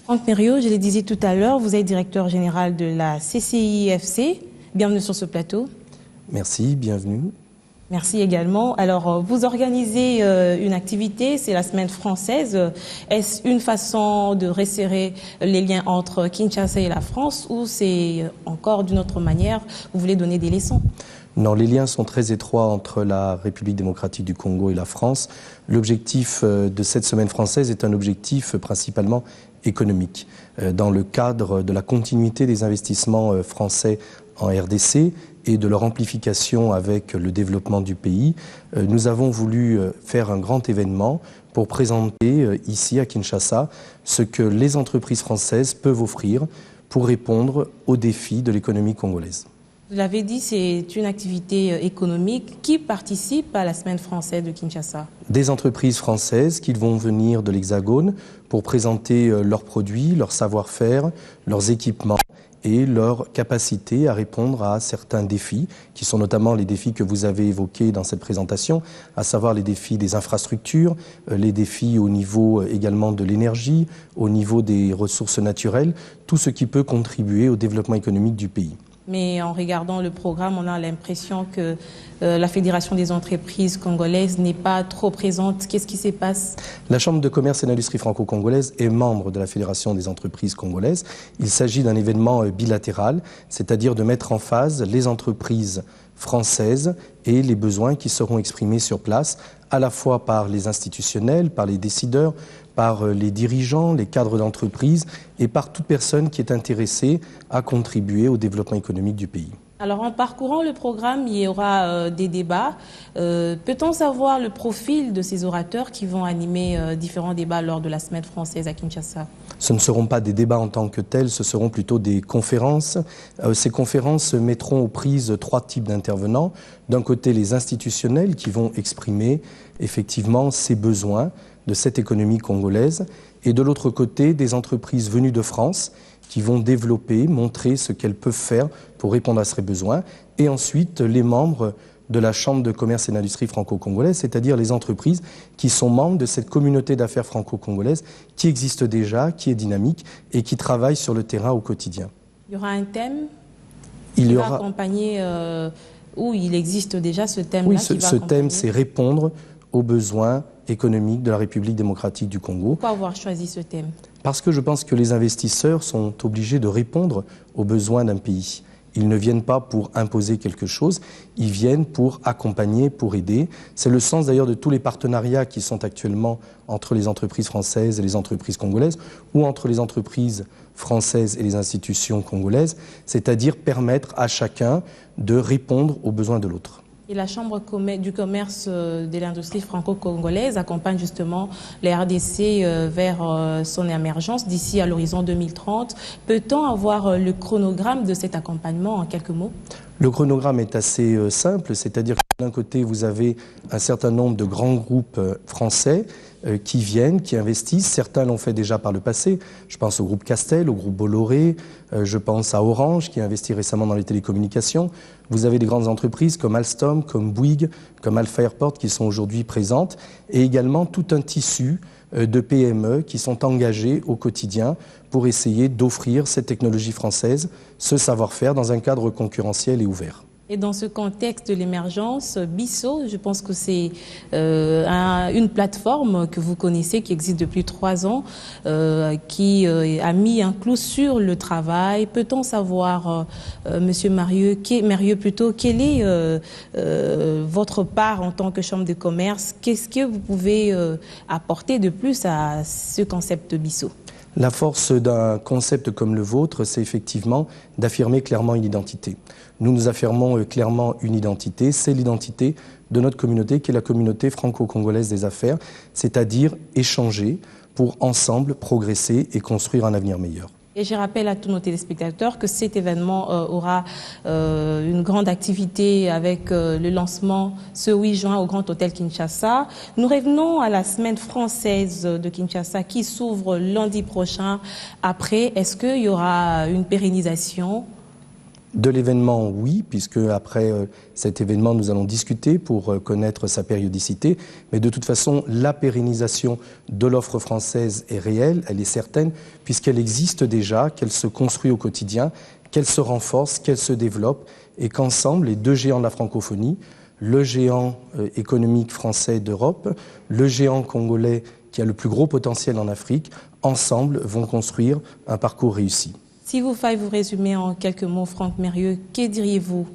Franck Mériot, je le disais tout à l'heure, vous êtes directeur général de la CCIFC. Bienvenue sur ce plateau. Merci, bienvenue. Merci également. Alors, vous organisez une activité, c'est la Semaine française. Est-ce une façon de resserrer les liens entre Kinshasa et la France ou c'est encore d'une autre manière, vous voulez donner des leçons? Non, les liens sont très étroits entre la République démocratique du Congo et la France. L'objectif de cette Semaine française est un objectif principalement économique. Dans le cadre de la continuité des investissements français en RDC et de leur amplification avec le développement du pays, nous avons voulu faire un grand événement pour présenter ici à Kinshasa ce que les entreprises françaises peuvent offrir pour répondre aux défis de l'économie congolaise. Vous l'avez dit, c'est une activité économique. Qui participe à la Semaine française de Kinshasa? Des entreprises françaises qui vont venir de l'Hexagone pour présenter leurs produits, leur savoir-faire, leurs équipements et leur capacité à répondre à certains défis, qui sont notamment les défis que vous avez évoqués dans cette présentation, à savoir les défis des infrastructures, les défis au niveau également de l'énergie, au niveau des ressources naturelles, tout ce qui peut contribuer au développement économique du pays. Mais en regardant le programme, on a l'impression que la Fédération des entreprises congolaises n'est pas trop présente. Qu'est-ce qui se passe? La Chambre de commerce et d'industrie franco-congolaise est membre de la Fédération des entreprises congolaises. Il s'agit d'un événement bilatéral, c'est-à-dire de mettre en phase les entreprises françaises et les besoins qui seront exprimés sur place, à la fois par les institutionnels, par les décideurs, par les dirigeants, les cadres d'entreprise et par toute personne qui est intéressée à contribuer au développement économique du pays. Alors en parcourant le programme, il y aura des débats. Peut-on savoir le profil de ces orateurs qui vont animer différents débats lors de la Semaine française à Kinshasa? Ce ne seront pas des débats en tant que tels, ce seront plutôt des conférences. Ces conférences mettront aux prises trois types d'intervenants. D'un côté, les institutionnels qui vont exprimer effectivement ces besoins de cette économie congolaise, et de l'autre côté, des entreprises venues de France qui vont développer, montrer ce qu'elles peuvent faire pour répondre à ces besoins, et ensuite les membres de la Chambre de commerce et d'industrie franco-congolaise, c'est-à-dire les entreprises qui sont membres de cette communauté d'affaires franco-congolaise qui existe déjà, qui est dynamique et qui travaille sur le terrain au quotidien. Il y aura un thème qui va accompagner, où il existe déjà ce thème-là? Oui, ce thème, c'est répondre aux besoins économiques de la République démocratique du Congo. Pourquoi avoir choisi ce thème? Parce que je pense que les investisseurs sont obligés de répondre aux besoins d'un pays. Ils ne viennent pas pour imposer quelque chose, ils viennent pour accompagner, pour aider. C'est le sens d'ailleurs de tous les partenariats qui sont actuellement entre les entreprises françaises et les entreprises congolaises, ou entre les entreprises françaises et les institutions congolaises, c'est-à-dire permettre à chacun de répondre aux besoins de l'autre. Et la Chambre du commerce de l'industrie franco-congolaise accompagne justement les RDC vers son émergence d'ici à l'horizon 2030. Peut-on avoir le chronogramme de cet accompagnement en quelques mots? Le chronogramme est assez simple, c'est-à-dire que d'un côté, vous avez un certain nombre de grands groupes français qui viennent, qui investissent. Certains l'ont fait déjà par le passé. Je pense au groupe Castel, au groupe Bolloré, je pense à Orange qui a investi récemment dans les télécommunications. Vous avez des grandes entreprises comme Alstom, comme Bouygues, comme Alpha Airport qui sont aujourd'hui présentes, et également tout un tissu de PME qui sont engagés au quotidien pour essayer d'offrir cette technologie française, ce savoir-faire dans un cadre concurrentiel et ouvert. Et dans ce contexte de l'émergence, Bisso, je pense que c'est une plateforme que vous connaissez, qui existe depuis 3 ans, qui a mis un clou sur le travail. Peut-on savoir, Monsieur Mériot, quelle est votre part en tant que Chambre de commerce? Qu'est-ce que vous pouvez apporter de plus à ce concept de Bisso? La force d'un concept comme le vôtre, c'est effectivement d'affirmer clairement une identité. Nous affirmons clairement une identité, c'est l'identité de notre communauté qui est la communauté franco-congolaise des affaires, c'est-à-dire échanger pour ensemble progresser et construire un avenir meilleur. Et je rappelle à tous nos téléspectateurs que cet événement aura une grande activité avec le lancement ce 8 juin au Grand Hôtel Kinshasa. Nous revenons à la Semaine française de Kinshasa qui s'ouvre lundi prochain. Après, est-ce qu'il y aura une pérennisation? De l'événement, oui, puisque après cet événement, nous allons discuter pour connaître sa périodicité. Mais de toute façon, la pérennisation de l'offre française est réelle, elle est certaine, puisqu'elle existe déjà, qu'elle se construit au quotidien, qu'elle se renforce, qu'elle se développe, et qu'ensemble, les deux géants de la francophonie, le géant économique français d'Europe, le géant congolais qui a le plus gros potentiel en Afrique, ensemble vont construire un parcours réussi. Si vous fallait vous résumer en quelques mots, Franck Mérieux, que diriez-vous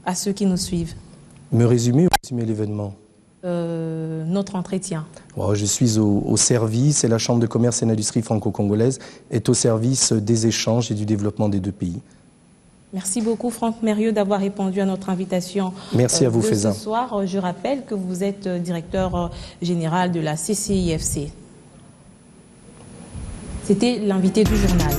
à ceux qui nous suivent? Me résumer ou résumer l'événement? Notre entretien. Je suis au service, et la Chambre de commerce et d'industrie franco-congolaise est au service des échanges et du développement des deux pays. Merci beaucoup Franck Mérieux d'avoir répondu à notre invitation. Merci à vous, Faiza. Ce soir, je rappelle que vous êtes directeur général de la CCIFC. C'était l'invité du journal.